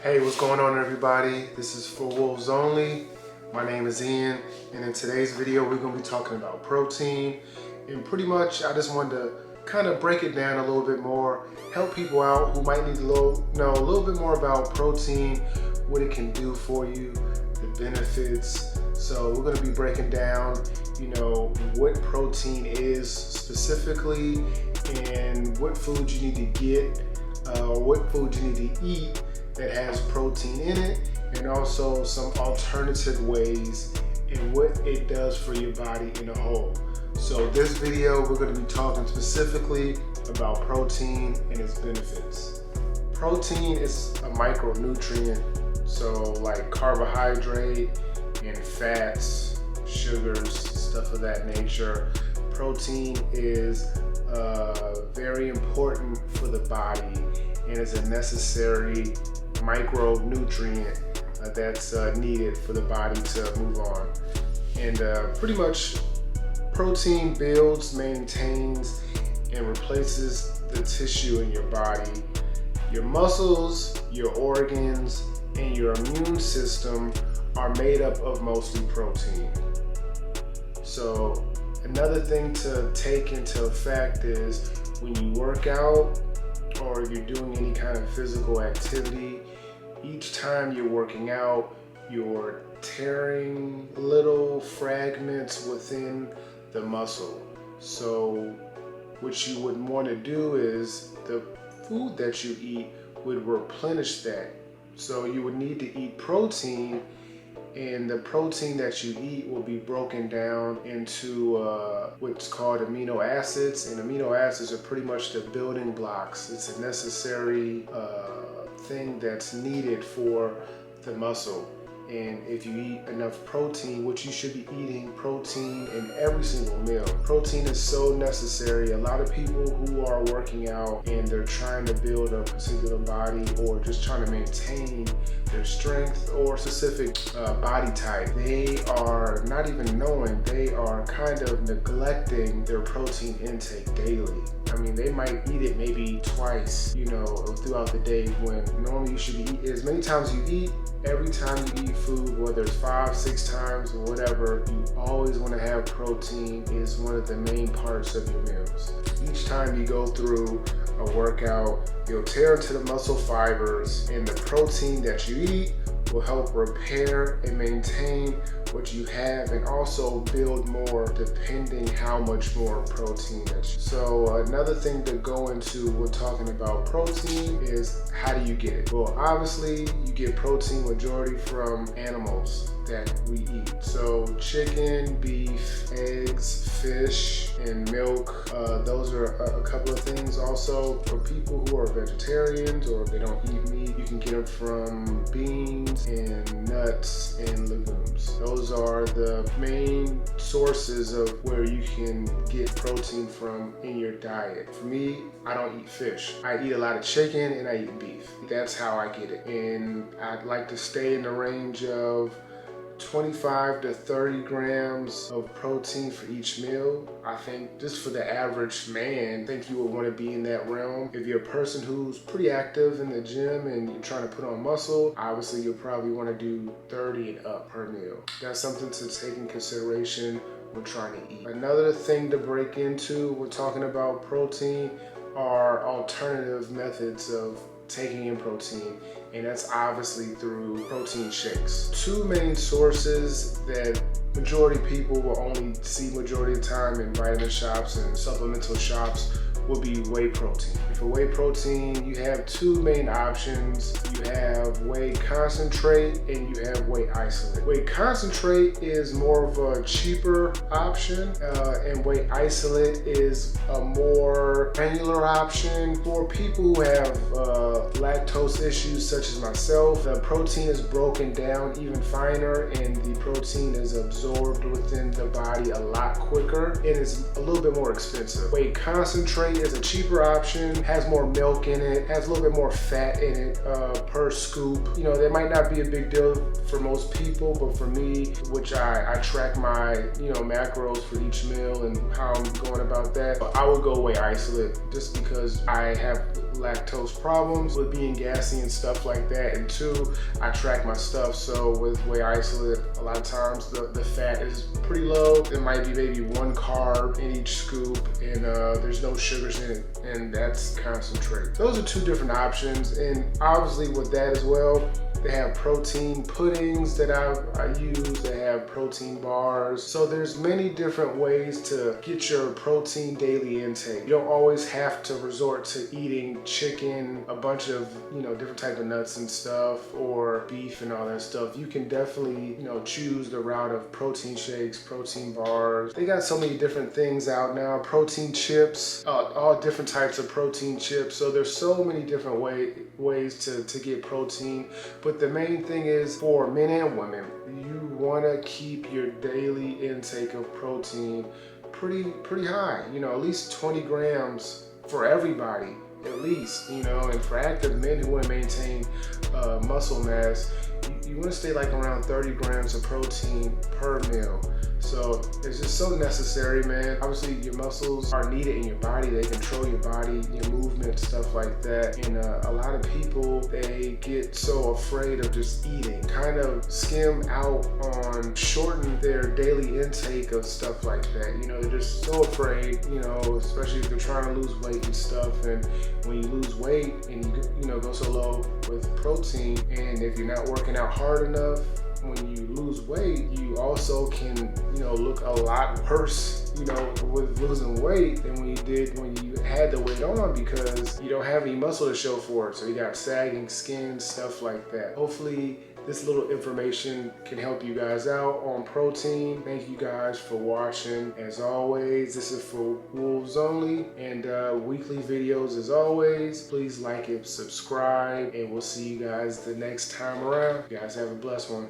Hey, what's going on everybody? This is For Wolves Only. My name is Ian, and in today's video we're going to be talking about protein. And pretty much I just wanted to kind of break it down a little bit more, help people out who might need to know a little bit more about protein, what it can do for you, the benefits. So we're going to be breaking down, what protein is specifically and what food you need to get, or what food you need to eat that has protein in it, and also some alternative ways and what it does for your body in a whole. So this video, we're going to be talking specifically about protein and its benefits. Protein is a micronutrient, so like carbohydrate and fats, sugars, stuff of that nature. Protein is very important for the body and is a necessary micronutrient that's needed for the body to move on. And pretty much protein builds, maintains, and replaces the tissue in your body. Your muscles, your organs, and your immune system are made up of mostly protein. So another thing to take into effect is when you work out or you're doing any kind of physical activity, each time you're working out, you're tearing little fragments within the muscle. So what you would want to do is the food that you eat would replenish that. So you would need to eat protein, and the protein that you eat will be broken down into what's called amino acids, and amino acids are pretty much the building blocks. It's a necessary thing that's needed for the muscle. And if you eat enough protein, which you should be eating protein in every single meal. Protein is so necessary. A lot of people who are working out and they're trying to build a particular body or just trying to maintain their strength or specific body type, they are not even knowing, they are kind of neglecting their protein intake daily. I mean, they might eat it maybe twice, throughout the day, when normally you should be eating as many times you eat. Every time you eat food, whether it's 5-6 times or whatever, you always want to have protein. Is one of the main parts of your meals. Each time you go through a workout, you'll tear into the muscle fibers, and the protein that you eat will help repair and maintain what you have, and also build more depending how much more protein that you. So another thing to go into when talking about protein is, how do you get it? Well, obviously you get protein majority from animals that we eat. So chicken, beef, eggs, fish, and milk. Those are a couple of things. Also, for people who are vegetarians or they don't eat meat, you can get them from beans and nuts and legumes. Those are the main sources of where you can get protein from in your diet. For me, I don't eat fish. I eat a lot of chicken and I eat beef. That's how I get it. And I'd like to stay in the range of 25 to 30 grams of protein for each meal. I think just for the average man, I think you would want to be in that realm. If you're a person who's pretty active in the gym and you're trying to put on muscle, obviously you'll probably want to do 30 and up per meal. That's something to take in consideration when trying to eat. Another thing to break into, we're talking about protein, are alternative methods of taking in protein, and that's obviously through protein shakes. Two main sources that majority of people will only see majority of the time in vitamin shops and supplemental shops will be whey protein. For whey protein, you have two main options. You have whey concentrate and you have whey isolate. Whey concentrate is more of a cheaper option, and whey isolate is a more granular option for people who have lactose issues such as myself. The protein is broken down even finer, and the protein is absorbed within the body a lot quicker, and is a little bit more expensive. Whey concentrate is a cheaper option, has more milk in it, has a little bit more fat in it per scoop. You know, that might not be a big deal for most people, but for me, which I track my, you know, macros for each meal and how I'm going about that, I would go whey isolate just because I have lactose problems with being gassy and stuff like that, and two, I track my stuff. So with whey isolate, a lot of times the fat is pretty low. There might be maybe 1 carb in each scoop, and there's no sugars in it, and that's concentrate. Those are 2 different options, and obviously with that as well, they have protein puddings that I use. They have protein bars. So there's many different ways to get your protein daily intake. You don't always have to resort to eating chicken, a bunch of, you know, different type of nuts and stuff, or beef and all that stuff. You can definitely, you know, choose the route of protein shakes, protein bars. They got so many different things out now. Protein chips, all different types of protein chips. So there's so many different ways to get protein. But the main thing is, for men and women, you want to keep your daily intake of protein pretty high. You know, at least 20 grams for everybody, at least. You know, and for active men who want to maintain muscle mass, you want to stay like around 30 grams of protein per meal. So it's just so necessary, man. Obviously, your muscles are needed in your body. They control your body, your movement, stuff like that. And a lot of people, they get so afraid of just eating, kind of skim out on shorten their daily intake of stuff like that. You know, they're just so afraid, you know, especially if they're trying to lose weight and stuff. And when you lose weight and you know, go so low with protein, and if you're not working out hard enough, when you lose weight, you also can, you know, look a lot worse, you know, with losing weight than when you did when you had the weight on, because you don't have any muscle to show for it. So you got sagging skin, stuff like that. Hopefully this little information can help you guys out on protein. Thank you guys for watching. As always, this is for Wolves Only, and weekly videos as always. Please like and subscribe, and we'll see you guys the next time around. You guys have a blessed one.